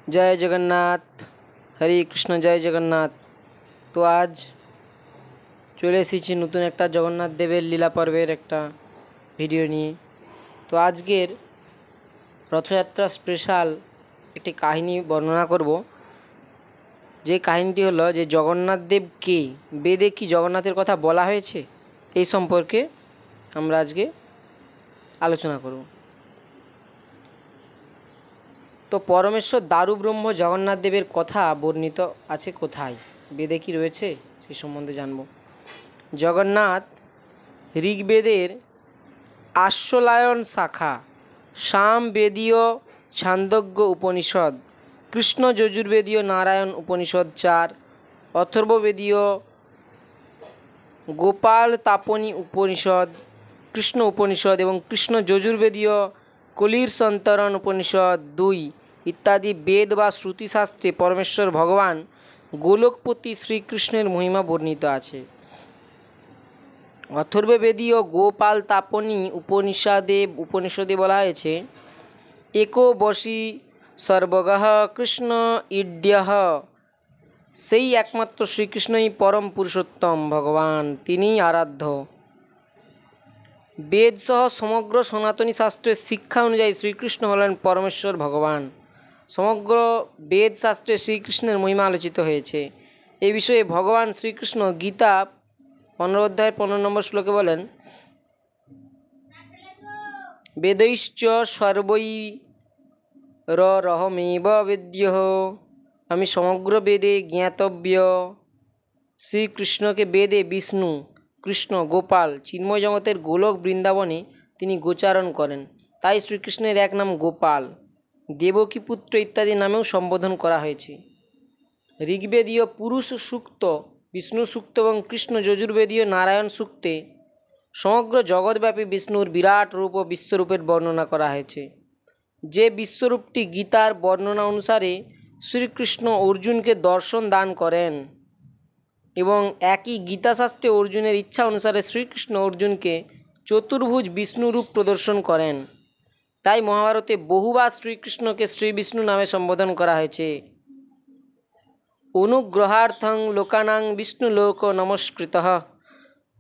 जय जगन्नाथ। हरे कृष्ण। जय जगन्नाथ। तो आज চলে এসেছি নতুন একটা জগন্নাথ দেবের লীলা পর্বের একটা ভিডিও নিয়ে। তো আজকের রথযাত্রা স্পেশাল একটি কাহিনী বর্ণনা করব। যে কাহিনীটি হলো যে জগন্নাথ দেব কে, বেদে কি জগন্নাথের কথা বলা হয়েছে, এই সম্পর্কে আমরা আজকে আলোচনা করব। তো পরমেশ্বর দারু ব্রহ্ম জগন্নাথ দেবের কথা বর্ণিত আছে কোথায়, বেদে কি রয়েছে সেই সম্বন্ধে জানব। জগন্নাথ ঋগ্বেদের আশ্বলায়ন শাখা, সামবেদীয় ছান্দোগ্য উপনিষদ, কৃষ্ণ যজুর্বেদীয় নারায়ণ উপনিষদ 4, অথর্ববেদীয় গোপাল তাপনী উপনিষদ, কৃষ্ণ উপনিষদ এবং কৃষ্ণ যজুর্বেদীয় কলির সন্তরণ উপনিষদ 2 ইত্যাদি বেদ বা শ্রুতিশাস্ত্রে পরমেশ্বর ভগবান গোলকপতি শ্রীকৃষ্ণের মহিমা বর্ণিত আছে। অথর্ববেদীয় গোপাল তাপনী উপনিষদে বলা হয়েছে, একো বশী সর্বগঃ কৃষ্ণ ঈড্যঃ, সেই একমাত্র শ্রীকৃষ্ণই পরম পুরুষোত্তম ভগবান, তিনিই আরাধ্য। বেদ সহ সমগ্র সনাতনী শাস্ত্রের শিক্ষা অনুযায়ী শ্রীকৃষ্ণ হলেন পরমেশ্বর ভগবান। সমগ্র বেদ শাস্ত্রে শ্রীকৃষ্ণের মহিমা আলোচিত হয়েছে। এই বিষয়ে ভগবান শ্রীকৃষ্ণ গীতা 15 অধ্যায়ের 15 নম্বর শ্লোকে বলেন, বেदैश्च সর্বৈরহমেব বেদ্যঃ, আমি সমগ্র বেদে জ্ঞাতব্য। শ্রীকৃষ্ণকে বেদে বিষ্ণু, কৃষ্ণ, গোপাল, চিন্ময় জগতের গোলক বৃন্দাবনে তিনি গোচারণ করেন, তাই শ্রীকৃষ্ণের এক নাম গোপাল, দেবকী পুত্র ইত্যাদি নামেও সম্বোধন করা হয়েছে। ঋগ্বেদীয় পুরুষ সূক্ত, বিষ্ণু সূক্ত এবং কৃষ্ণ যজুর্বেদীয় নারায়ণ সূক্তে সমগ্র জগৎব্যাপী বিষ্ণুর বিরাট রূপ ও বিশ্বরূপের বর্ণনা করা হয়েছে। যে বিশ্বরূপটি গীতার বর্ণনা অনুসারে শ্রীকৃষ্ণ অর্জুনকে দর্শন দান করেন এবং একই গীতাশাস্ত্রে অর্জুনের ইচ্ছা অনুসারে শ্রীকৃষ্ণ অর্জুনকে চতুর্ভুজ বিষ্ণুরূপ প্রদর্শন করেন, তাই মহাভারতে বহুবার শ্রীকৃষ্ণকে শ্রী বিষ্ণু নামে সম্বোধন করা হয়েছে। অনুগ্রহার্থং লোকানাং বিষ্ণুলোক নমস্কৃতঃ,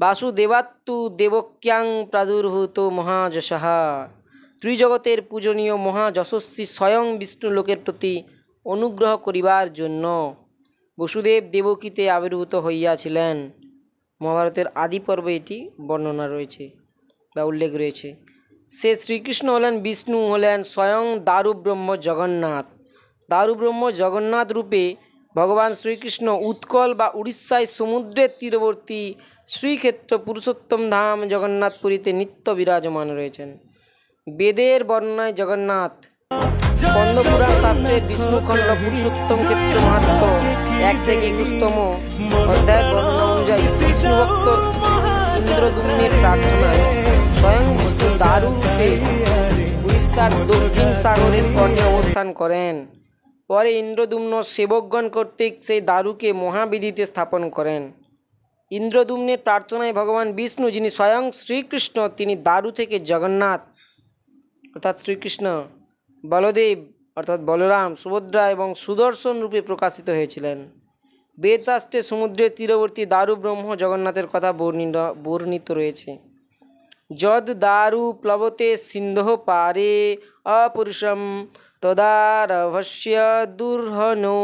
বাসুদেবাত্তু দেবক্যাং প্রাদুর্ভূত মহাযশঃ, ত্রিজগতের পূজনীয় মহাযশস্বী স্বয়ং বিষ্ণুলোকের প্রতি অনুগ্রহ করিবার জন্য বসুদেব দেবকীতে আবির্ভূত হইয়াছিলেন। মহাভারতের আদি পর্বে এটি বর্ণনা রয়েছে বা উল্লেখ রয়েছে। সে শ্রীকৃষ্ণ হলেন বিষ্ণু, হলেন স্বয়ং দারুব্রহ্ম জগন্নাথ। দারুব্রহ্ম জগন্নাথ রূপে ভগবান শ্রীকৃষ্ণ উৎকল বা উড়িষ্যায় সমুদ্রের তীরবর্তী শ্রীক্ষেত্র পুরুষোত্তম ধাম জগন্নাথপুরীতে নিত্য বিরাজমান রয়েছেন। বেদের বর্ণনায় জগন্নাথ স্কন্দপুরাণ শাস্ত্রের বিষ্ণুখণ্ড পুরুষোত্তম ক্ষেত্র মাহাত্ম 1 থেকে 21তম অধ্যায়ের বর্ণনা অনুযায়ী বিষ্ণুভক্ত ইন্দ্রদুম্নের প্রার্থনায় স্বয়ং বিষ্ণু দারু রূপে উড়িষ্যার দক্ষিণ সাগরের তটে অবস্থান করেন। পরে ইন্দ্রদুম্ন সেবকগণ কর্তৃক সেই দারুকে মহাবিধিতে স্থাপন করেন। ইন্দ্রদুম্নের প্রার্থনায় ভগবান বিষ্ণু, যিনি স্বয়ং শ্রীকৃষ্ণ, তিনি দারু থেকে জগন্নাথ অর্থাৎ শ্রীকৃষ্ণ, বলদেব অর্থাৎ বলরাম, সুভদ্রা এবং সুদর্শন রূপে প্রকাশিত হয়েছিলেন। বেদশাস্ত্রে সমুদ্রের তীরবর্তী দারু ব্রহ্ম জগন্নাথের কথা বর্ণিত রয়েছে। যদ দারু প্লবতে সিন্ধুঃ পারে অপুরুষম তদারভস্য দুর্হনো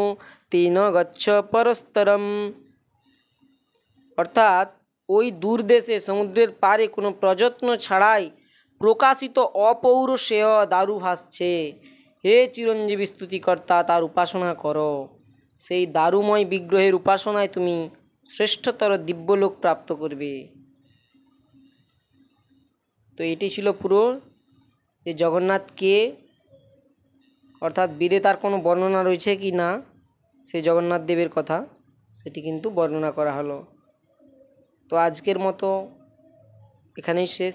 তেন গচ্ছ পরস্তরম, অর্থাৎ ওই দূরদেশে সমুদ্রের পারে কোনো প্রযত্ন ছাড়াই প্রকাশিত অপৌরুষেয় দারু ভাসছে। হে চিরঞ্জীবী স্তুতিকর্তা, তার উপাসনা করো। সেই দারুময় বিগ্রহের উপাসনায় তুমি শ্রেষ্ঠতর দিব্যলোক প্রাপ্ত করবে। তো এটি ছিল পুরো যে জগন্নাথ কে, অর্থাৎ বেদে তার কোনো বর্ণনা রয়েছে কি না সেই জগন্নাথ দেবের কথা, সেটি কিন্তু বর্ণনা করা হলো। তো আজকের মতো এখানেই শেষ।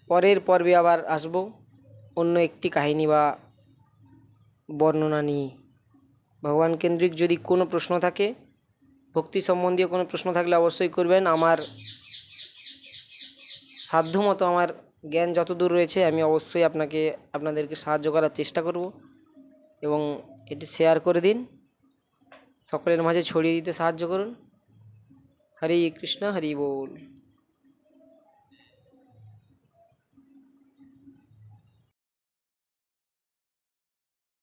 পরের পর্বে আবার আসব অন্য একটি কাহিনী বা বর্ণনা নিয়ে। ভগবান কেন্দ্রিক যদি কোনো প্রশ্ন থাকে, ভক্তি সম্বন্ধীয় কোনো প্রশ্ন থাকলে অবশ্যই করবেন। আমার সাধ্যমতো আমার জ্ঞান যতদূর রয়েছে আমি অবশ্যই আপনাদেরকে সাহায্য করার চেষ্টা করব এবং এটি শেয়ার করে দিন, সকলের মাঝে ছড়িয়ে দিতে সাহায্য করুন। হরে কৃষ্ণ, হরি বল।